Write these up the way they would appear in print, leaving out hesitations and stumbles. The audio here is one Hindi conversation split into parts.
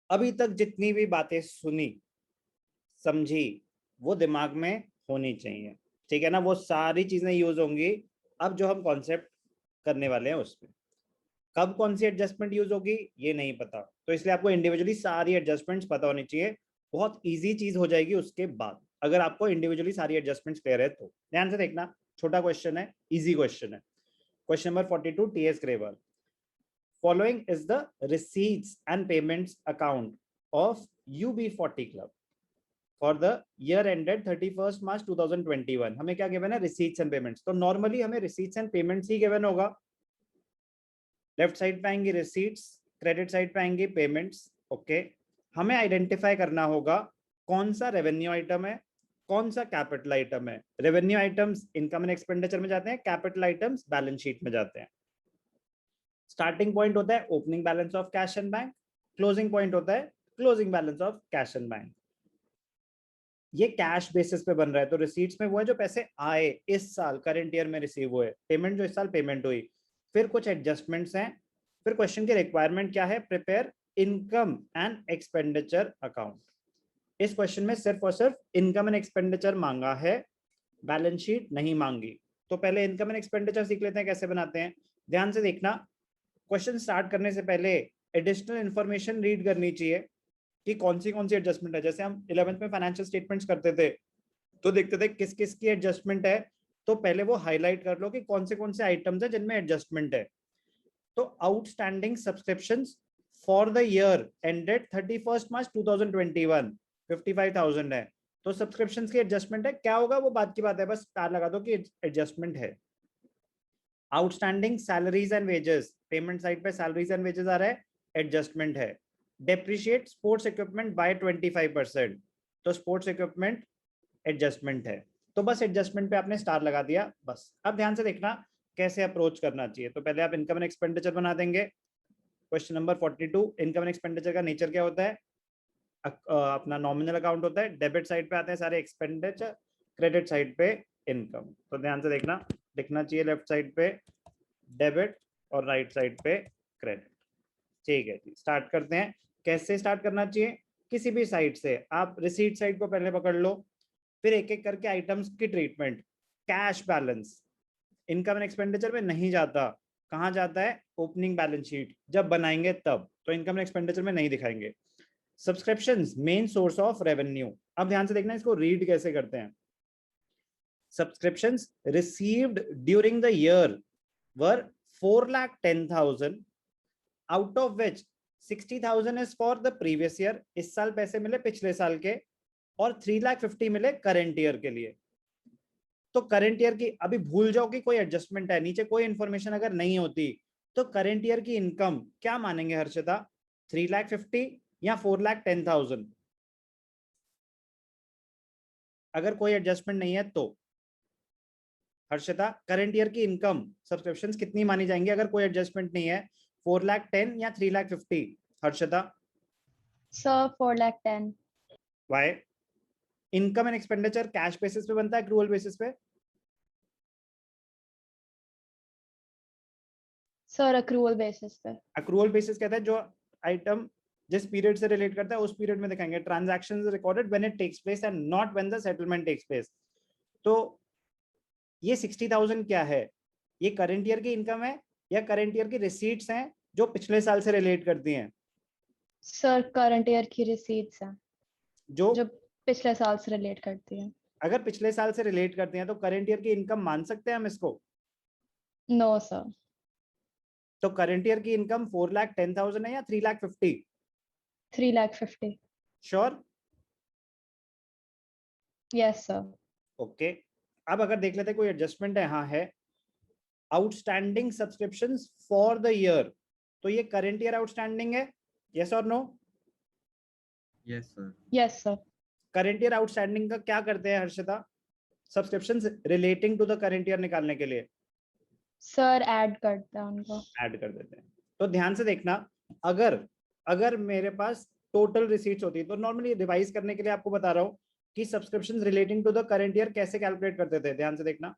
अभी तक जितनी भी बातें सुनी समझी वो दिमाग में होनी चाहिए, ठीक है ना, वो सारी चीजें यूज होंगी। अब जो हम कॉन्सेप्ट करने वाले हैं उसमें कब कौन सी एडजस्टमेंट यूज होगी ये नहीं पता, तो इसलिए आपको इंडिविजुअली सारी एडजस्टमेंट्स पता होनी चाहिए। बहुत इजी चीज हो जाएगी उसके बाद अगर आपको इंडिविजुअली सारी एडजस्टमेंट्स क्लियर है तो। ध्यान से देखना, छोटा क्वेश्चन है, इजी क्वेश्चन है। Question number 42 TS Grewal, following is the receipts and payments account of UB40 club for the year ended 31st March 2021। हमें क्या गिवन है, receipts and payments, तो नॉर्मली हमें receipts and payments he given होगा। लेफ्ट साइड पे आएंगी रिसीट्स, क्रेडिट साइड पे आएंगी पेमेंट्स। ओके, हमें आइडेंटिफाई करना होगा कौन सा रेवेन्यू आइटम है, कौन सा कैपिटल आइटम है। Revenue items income and expenditure में जाते हैं, कैपिटल आइटम्स बैलेंस शीट में जाते हैं। स्टार्टिंग पॉइंट होता है opening balance of cash and bank, closing point होता है closing balance of cash and bank. ये कैश बेसिस पे बन रहा है, तो रिसीट्स में वो है जो पैसे आए इस साल करंट ईयर में रिसीव हुए, पेमेंट जो इस साल पेमेंट हुई। फिर कुछ एडजस्टमेंट्स हैं। फिर क्वेश्चन की रिक्वायरमेंट क्या है, prepare income and expenditure account. इस क्वेश्चन में सिर्फ और सिर्फ इनकम एंड एक्सपेंडिचर मांगा है, बैलेंस शीट नहीं मांगी। तो पहले इनकम एंड एक्सपेंडिचर सीख लेते हैं कैसे बनाते हैं। ध्यान से देखना, क्वेश्चन स्टार्ट करने से पहले एडिशनल इंफॉर्मेशन रीड करनी चाहिए कि कौन सी एडजस्टमेंट है। जैसे हम 11th में फाइनेंशियल स्टेटमेंट्स करते थे तो देखते थे किस किस की एडजस्टमेंट है, तो पहले वो हाईलाइट कर लो कि कौन से आइटम्स है जिनमें एडजस्टमेंट है। तो outstanding subscriptions for the year ended 31st मार्च 2021 55,000 है, तो सब्सक्रिप्शंस की एडजस्टमेंट है। क्या होगा वो बात की बात है, बस स्टार लगा दो कि एडजस्टमेंट है। Outstanding salaries and wages, payment side पे सैलरीज एंड वेजेस आ रहा है, एडजस्टमेंट है। डेप्रिशिएट स्पोर्ट्स इक्विपमेंट बाय 25%, तो स्पोर्ट्स इक्विपमेंट एडजस्टमेंट है। तो बस एडजस्टमेंट पे आपने स्टार लगा दिया बस। अब ध्यान से देखना कैसे अप्रोच करना चाहिए। तो पहले आप इनकम एंड एक्सपेंडिचर बना देंगे। Question number 42, income and expenditure का नेचर क्या होता है, अपना नॉमिनल अकाउंट होता है। डेबिट साइड पे आते हैं सारे एक्सपेंडिचर, क्रेडिट साइड पे इनकम। तो ध्यान से देखना, लिखना चाहिए लेफ्ट साइड पे डेबिट और राइट साइड पे क्रेडिट। ठीक है जी, स्टार्ट करते हैं। कैसे स्टार्ट करना चाहिए, किसी भी साइड से आप रिसीट साइड को पहले पकड़ लो, फिर एक एक करके आइटम्स की treatment. Cash balance income and expenditure में नहीं जाता, कहाँ जाता है, ओपनिंग बैलेंस शीट जब बनाएंगे तब, तो इनकम एंड एक्सपेंडिचर में नहीं दिखाएंगे। Subscriptions main source of revenue. अब ध्यान से देखना इसको रीड कैसे करते हैं। Subscriptions received during the year were 4,10,000, out of which 60,000 is for the previous year, इस साल पैसे मिले पिछले साल के, और 3,50,000 मिले करंट ईयर के लिए। तो करंट ईयर की अभी भूल जाओ कि कोई एडजस्टमेंट है, नीचे कोई इंफॉर्मेशन अगर नहीं होती तो करंट ईयर की इनकम क्या मानेंगे हर्षिता, 3,50,000 या 4,10,000? अगर कोई एडजस्टमेंट नहीं है तो हर्षिता करंट ईयर की इनकम सब्सक्रिप्शंस कितनी मानी जाएंगी अगर कोई एडजस्टमेंट नहीं है, 4,10,000 या 3,50,000? Harshita sir 4,10,000। Why? Income and expenditure cash basis पे बनता है, एक्रूअल बेसिस पे? सर अक्रूवल बेसिस पे। एक्रूअल बेसिस कहता है जो आइटम जिस पीरियड से रिलेट करता है उस पीरियड में दिखाएंगे। Transactions recorded when it takes place and not when the settlement takes place. तो ये 60,000 क्या है, ये करंट ईयर की इनकम है या करंट ईयर की रिसीट्स हैं जो पिछले साल से रिलेट करती हैं? सर करंट ईयर की रिसीट्स हैं जो जो पिछले साल से रिलेट करती है। अगर पिछले साल से रिलेट करती हैं तो करंट ईयर की इनकम मान सकते हैं हम इसको? No sir. तो करंट ईयर की इनकम 4,10,000 है या 3,50,000? 3,50,000। श्योर? Yes sir. ओके, अब अगर देख लेते हैं कोई एडजस्टमेंट है, हाँ है। Outstanding subscriptions for the year, तो ये करंट ईयर आउटस्टैंडिंग है, यस और no? Yes sir. Yes sir. Current year outstanding का क्या करते हैं Harshita, subscriptions relating to the current year निकालने के लिए? सर ऐड करते हैं उनको। ऐड कर देते हैं। तो ध्यान से देखना, अगर अगर मेरे पास टोटल रिसीट्स होती है, तो नॉर्मली रिवाइज करने के लिए आपको बता रहा हूँ, कि subscription relating to the current year कैसे कैलकुलेट करते थे, ध्यान से देखना।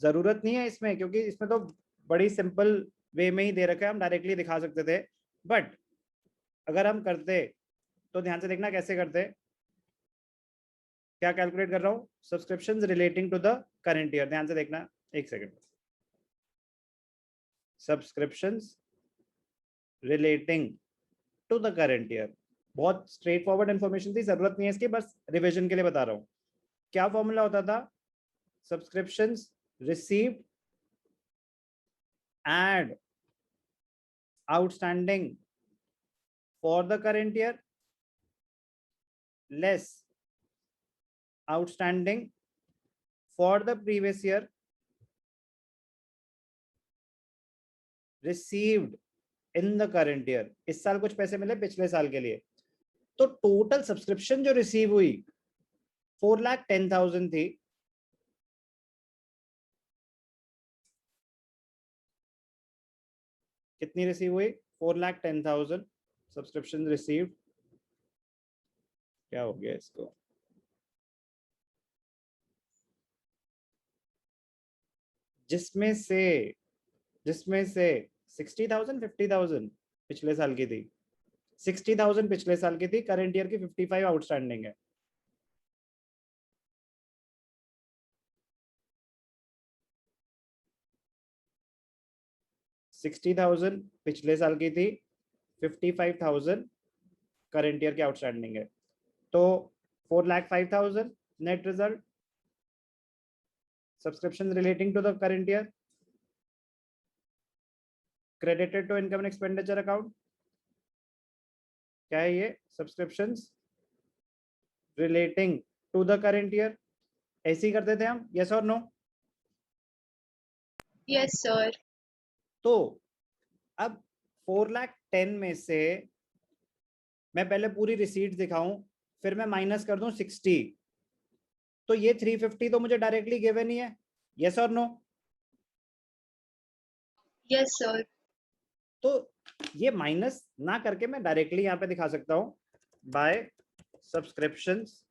जरूरत नहीं है इसमें, क्योंकि इसमें तो बड़ी सिंपल वे में ही दे रखा है, हम डायरेक्टली दिखा सकते थे। बट अगर हम करते तो ध्यान से देखना कैसे करते। क्या कैलकुलेट कर रहा हूं, subscriptions relating to the current year, ध्यान से देखना, एक second. Subscriptions relating to the current year, बहुत स्ट्रेट फॉरवर्ड इन्फॉर्मेशन थी, जरूरत नहीं है इसकी, बस रिविजन के लिए बता रहा हूं। क्या फॉर्मूला होता था, subscriptions received add outstanding for the current year less outstanding for the previous year received in the current year. इस साल कुछ पैसे मिले पिछले साल के लिए, तो टोटल सब्सक्रिप्शन जो रिसीव हुई 4,10,000 थी। कितनी रिसीव हुई, 4,10,000 सब्सक्रिप्शन रिसीव्ड। क्या हो गया इसको, जिसमें से 60,000 50,000 पिछले साल की थी, 60,000 पिछले साल की थी, करंट ईयर की 55 आउटस्टैंडिंग है। $60,000 पिछले साल की थी, 55,000 करंट ईयर की आउटस्टैंडिंग है, तो 4,05,000 net result subscription relating to the current year credited to income and expenditure account. क्या है ये, subscriptions relating to the current year. ऐसे ही करते थे हम, यस और नो। Yes sir. तो अब 4,10,000 में से मैं पहले पूरी रिसीट दिखाऊं, फिर मैं माइनस कर दूं 60, तो ये 350 तो मुझे डायरेक्टली गिवन ही है, यस और नो। Yes sir. तो ये माइनस ना करके मैं डायरेक्टली यहां पे दिखा सकता हूं, by subscriptions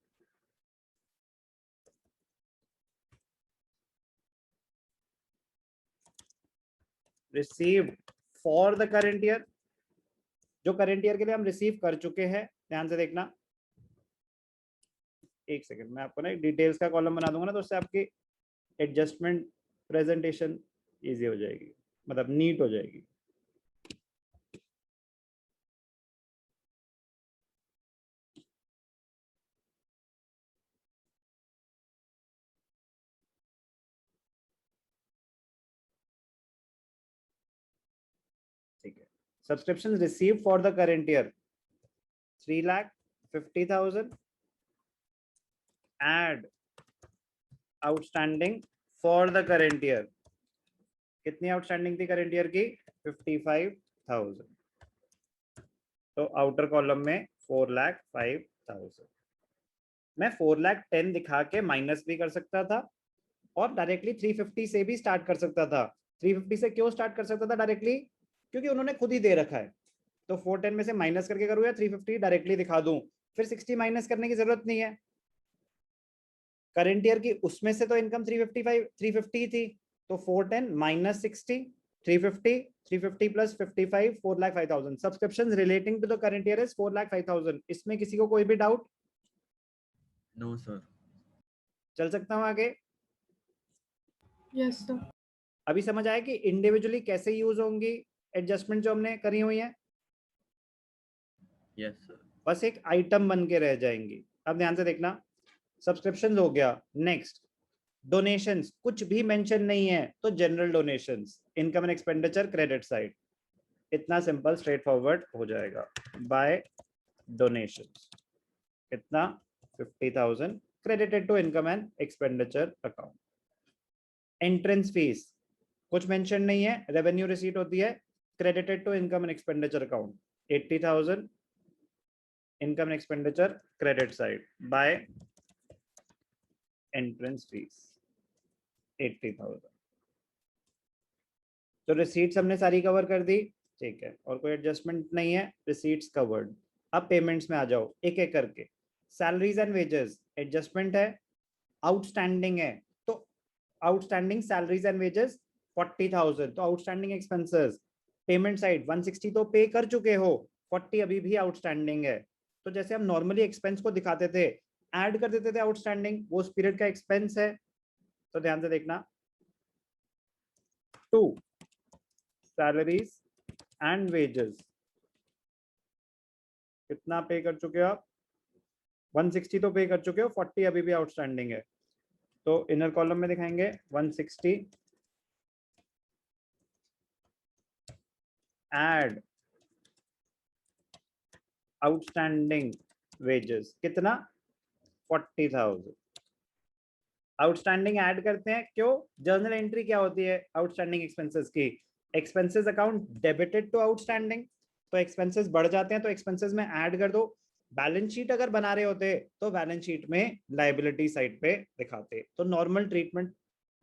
received for the current year. जो करंट ईयर के लिए हम रिसीव कर चुके हैं, ध्यान से देखना, एक सेकंड मैं आपको ना एक डिटेल्स का कॉलम बना दूंगा ना, तो उससे आपकी एडजस्टमेंट प्रेजेंटेशन इजी हो जाएगी, मतलब नीट हो जाएगी। ठीक है, subscription receive for the current year 3,50,000 add outstanding for the current year. कितनी आउटस्टैंडिंग थी करंट ईयर की, 55,000, तो आउटर कॉलम में 4,05,000। मैं 4,10,000 दिखा के माइनस भी कर सकता था और डायरेक्टली 350 से भी स्टार्ट कर सकता था। 350 से क्यों स्टार्ट कर सकता था डायरेक्टली, क्योंकि उन्होंने खुद ही दे रखा है, तो 410 में से माइनस करके करूँ या 350 डायरेक्टली दिखा दूं, फिर 60 माइनस करने की जरूरत नहीं है। करंट ईयर की उसमें से तो इनकम 350 थी, तो 410 minus 60, 350, 350 plus 55, 4,05,000। Subscription relating to the current year is 4,05,000। इसमें किसी को कोई भी डाउट? No sir. चल सकता हूं आगे? Yes sir. अभी समझ आया कि इंडिविजुअली कैसे यूज होंगी एडजस्टमेंट जो हमने करी हुई है? Yes sir. बस एक आइटम बन के रह जाएंगी। अब ध्यान से देखना, सब्सक्रिप्शन हो गया, नेक्स्ट डोनेशंस, कुछ भी मेंशन नहीं है तो general donations, income and expenditure credit side, इतना सिंपल स्ट्रेट फॉरवर्ड हो जाएगा। बाय डोनेशंस कितना, 50,000 credited to income and expenditure account. Entrance fees कुछ मेंशन नहीं है, रेवेन्यू रिसीट होती है, credited to income and expenditure account, 80,000 income and expenditure credit side by entrance fees 80,000। तो रिसीट्स हमने सारी कवर कर दी, ठीक है, और कोई एडजस्टमेंट नहीं है, रिसीट्स कवर्ड। अब पेमेंट्स में आ जाओ एक एक करके। सैलरीज एंड वेजेस एडजस्टमेंट है, आउटस्टैंडिंग है, तो आउटस्टैंडिंग सैलरीज एंड वेजेस 40,000, तो आउटस्टैंडिंग एक्सपेंसेस पेमेंट साइड 160 तो पे कर चुके हो, 40 अभी भी आउटस्टैंडिंग है। तो जैसे हम नॉर्मली एक्सपेंस को दिखाते थे, ऐड कर देते थे आउटस्टैंडिंग, वो उस पीरियड का एक्सपेंस है। तो ध्यान से देखना, टू सैलरीज एंड वेजेस कितना पे कर चुके हो आप, 160 तो पे कर चुके हो, 40 अभी भी आउटस्टैंडिंग है। तो इनर कॉलम में दिखाएंगे 160 एड आउटस्टैंडिंग वेजेस कितना, 40,000। आउटस्टैंडिंग ऐड करते हैं, क्यों? जर्नल एंट्री क्या होती है आउटस्टैंडिंग एक्सपेंसेस की? Expenses account debited to outstanding, तो एक्सपेंसेस बढ़ जाते हैं तो एक्सपेंसेस में ऐड कर दो। बैलेंस शीट अगर बना रहे होते तो बैलेंस शीट में लायबिलिटी साइड पे दिखाते। तो नॉर्मल ट्रीटमेंट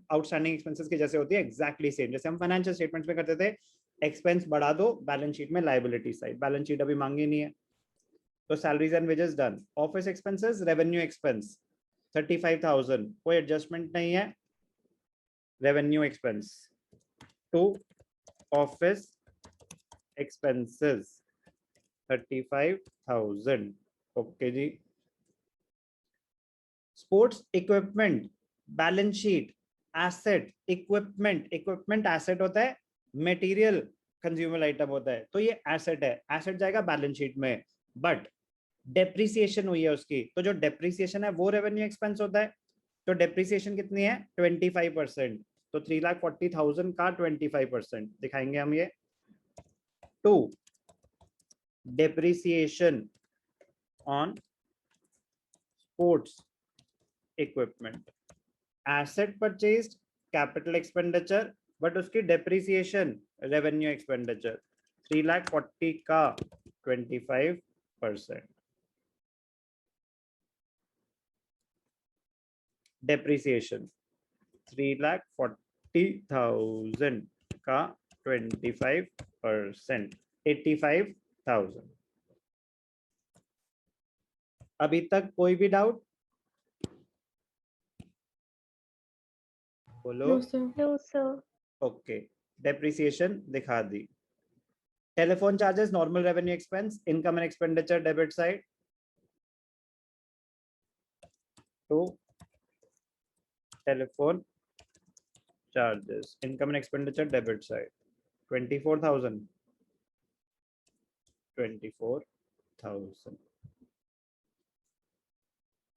आउटस्टैंडिंग एक्सपेंसेस की जैसे होती है, एग्जैक्टली सेम जैसे हम फाइनेंशियल स्टेटमेंट्स में करते थे, एक्सपेंस बढ़ा दो बैलेंस शीट में लायबिलिटी साइड। बैलेंस शीट अभी मांगी नहीं है, तो salaries and wages done. Office expenses, revenue expense 35,000, कोई एडजस्टमेंट नहीं है, revenue expense to office expenses 35,000। Okay जी। Sports equipment, balance sheet asset, equipment, equipment asset होता है, मटेरियल कंज्यूमर आइटम होता है, तो ये एसेट है, एसेट जाएगा बैलेंस शीट में। बट डेप्रिसिएशन हुई है उसकी, तो जो डेप्रिसिएशन है वो रेवेन्यू एक्सपेंस होता है। तो डेप्रिसिएशन कितनी है, 25%, तो 3,40,000 का 25% दिखाएंगे हम ये। To depreciation on sports equipment, asset purchased capital expenditure, but उसकी डेप्रिसिएशन रेवेन्यू एक्सपेंडिचर, 3,40,000 का 25%। डेप्रिसिएशन 3,40,000 का 25%, 85,000। अभी तक कोई भी डाउट? बोलो। No, sir. No, sir. Okay, depreciation दिखा दी। Telephone charges normal revenue expense, income and expenditure debit side, तो telephone charges income and expenditure debit side 24,000, 24,000।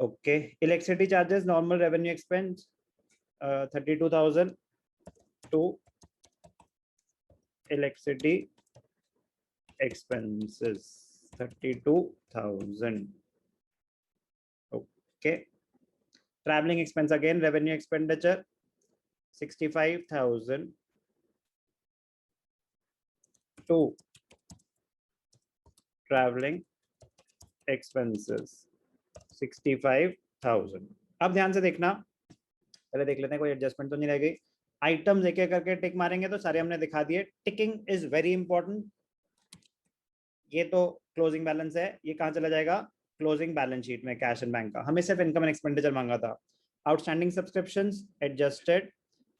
Okay, electricity charges normal revenue expense 32,000 to electricity expenses 32,000. Okay, traveling expense again revenue expenditure 65,000 to traveling expenses 65,000। अब ध्यान से देखना, पहले देख लेते हैं कोई एडजस्टमेंट तो नहीं रह गई। आइटम्स एक एक करके टिक मारेंगे तो सारे हमने दिखा दिए। Ticking is very important. ये तो क्लोजिंग बैलेंस है, ये कहाँ चला जाएगा, क्लोजिंग बैलेंस शीट में कैश एंड बैंक का। हमें सिर्फ इनकम एंड एक्सपेंडिचर मांगा था। Outstanding subscriptions adjusted,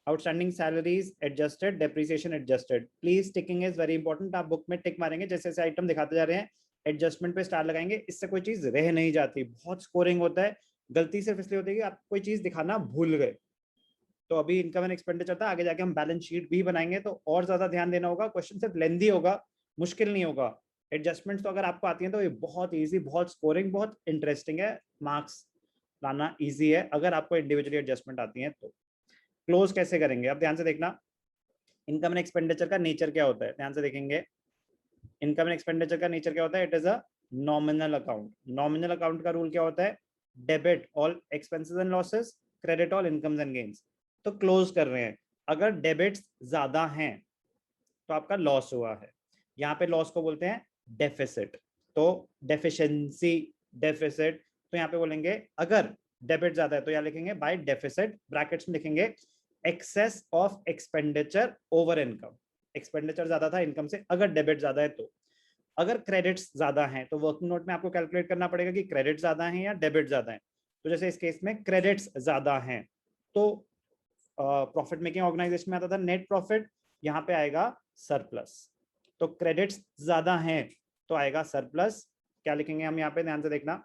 outstanding salaries adjusted, depreciation adjusted. Please ticking is very important. आप बुक में टिक मारेंगे, जैसे जैसे आइटम दिखाते जा रहे हैं एडजस्टमेंट पे स्टार लगाएंगे, इससे कोई चीज रह नहीं जाती। बहुत स्कोरिंग होता है, गलती सिर्फ इसलिए होती है कि आप कोई चीज दिखाना भूल गए। तो अभी इनकम एंड एक्सपेंडिचर था, आगे जाके हम बैलेंस शीट भी बनाएंगे तो और ज्यादा ध्यान देना होगा। क्वेश्चन सिर्फ लेंदी होगा, मुश्किल नहीं होगा। एडजस्टमेंट्स तो अगर आपको आती हैं तो ये बहुत इजी, बहुत स्कोरिंग, बहुत इंटरेस्टिंग है। मार्क्स लाना इजी है अगर आपको इंडिविजुअली एडजस्टमेंट आती है तो। क्लोज कैसे करेंगे, अब ध्यान से देखना। इनकम एंड एक्सपेंडिचर का नेचर क्या होता है, ध्यान से देखेंगे। इनकम एंड एक्सपेंडिचर का नेचर क्या होता है, it is a nominal account. Nominal account का रूल क्या होता है, debit all expenses and losses, credit all incomes and gains. तो क्लोज कर रहे हैं, अगर डेबिट्स ज्यादा हैं तो आपका लॉस हुआ है। यहाँ पे लॉस को बोलते हैं डेफिसिट, तो डेफिशिएंसी, डेफिसिट। तो यहाँ पे बोलेंगे अगर डेबिट ज्यादा है तो यहाँ लिखेंगे बाय डेफिसिट, ब्रैकेट्स में लिखेंगे excess of expenditure over income. Expenditure ज्यादा था इनकम से, अगर डेबिट ज्यादा है तो। अगर क्रेडिट्स ज्यादा हैं तो वर्किंग नोट में आपको कैलकुलेट करना पड़ेगा कि क्रेडिट ज्यादा है या डेबिट ज्यादा है। तो जैसे इस केस में क्रेडिट्स ज्यादा हैं तो प्रॉफिट मेकिंग ऑर्गेनाइजेशन में आता था नेट प्रॉफिट, यहाँ पे आएगा सरप्लस। तो क्रेडिट्स ज्यादा हैं तो आएगा सरप्लस। क्या लिखेंगे हम यहाँ पे, ध्यान से देखना,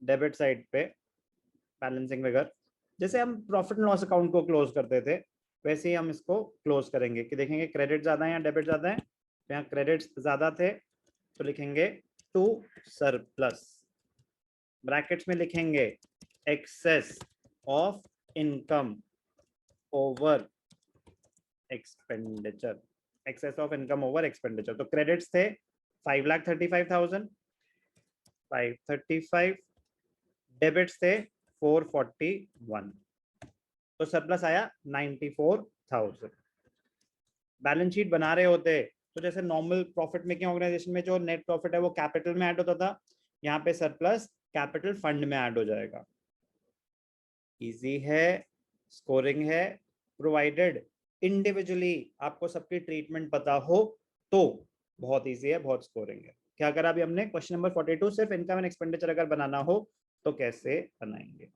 डेबिट साइड पे बैलेंसिंग फिगर, जैसे हम प्रॉफिट एंड लॉस अकाउंट को क्लोज करते थे वैसे ही हम इसको क्लोज करेंगे कि देखेंगे क्रेडिट ज्यादा है या डेबिट ज्यादा है। तो यहाँ क्रेडिट्स ज्यादा थे तो लिखेंगे टू सरप्लस, ब्रैकेट्स में लिखेंगे excess of income over expenditure, excess of income over expenditure. तो क्रेडिट्स थे 5,35,000, 535, डेबिट्स थे 441, तो सरप्लस आया 94,000। बैलेंस शीट बना रहे होते तो जैसे नॉर्मल प्रॉफिट मेकिंग ऑर्गेनाइजेशन में जो नेट प्रॉफिट है वो कैपिटल में ऐड होता था, यहाँ पे सरप्लस कैपिटल फंड में ऐड हो जाएगा। इजी है, स्कोरिंग है, प्रोवाइडेड इंडिविजुअली आपको सबकी ट्रीटमेंट पता हो तो बहुत इजी है, बहुत स्कोरिंग है। क्या करा अभी हमने, क्वेश्चन नंबर 42 सिर्फ इनकम एंड एक्सपेंडिचर अगर बनाना हो तो कैसे बनाएंगे।